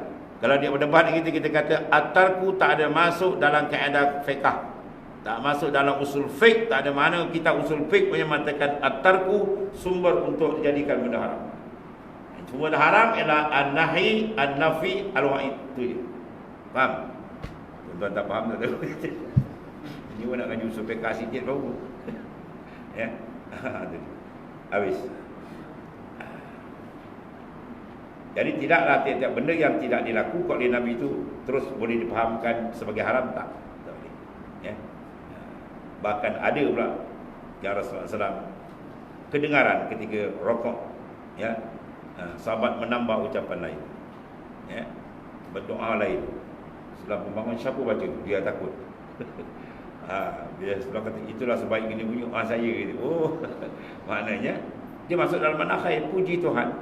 [SPEAKER 1] Kalau dia berdebat kita kata at-tarku tak ada masuk dalam kaedah fiqh. Tak masuk dalam usul fiqh, tak ada mana kita usul fiqh punya mengatakan at-tarku sumber untuk dijadikan benda haram. Sumber haram ialah an-nahi, an-nafi, al-wa'id. Itu je. Faham? Tuan-tuan tak faham tak tahu. Ini pun nak ngaji usul fiqh sikit baru. Ya. Habis. Jadi tidaklah tiap-tiap benda yang tidak dilakukan oleh Nabi itu terus boleh dipahamkan sebagai haram, tak boleh. Ya. Bahkan ada pula yang Rasulullah SAW kedengaran ketika rokok, ya. Sahabat menambah ucapan lain, ya, berdoa lain. Setelah pembangun siapa baca? Dia takut. Dia sebelah kata itulah sebaik ini bunyi saya gitu. Oh, maknanya dia masuk dalam makna khair, puji Tuhan.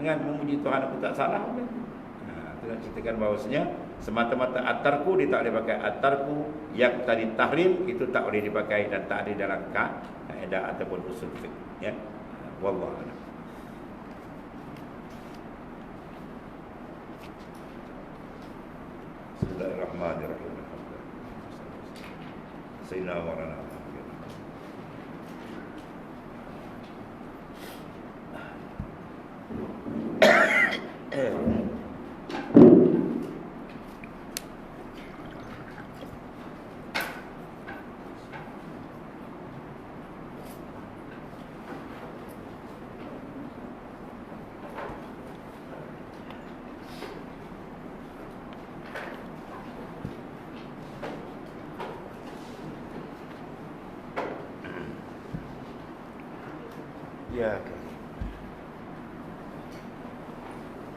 [SPEAKER 1] Dengan memuji Tuhan aku tak salah. Itu nak ceritakan bahawasanya semata-mata atarku dia tak boleh pakai atarku yang tadi tahrim itu tak boleh dipakai dan tak ada dalam kaedah ataupun usul fiqh, ya. Wallahu a'lam. Bismillahirrahmanirrahim. Sayyidina wa lana. Ya.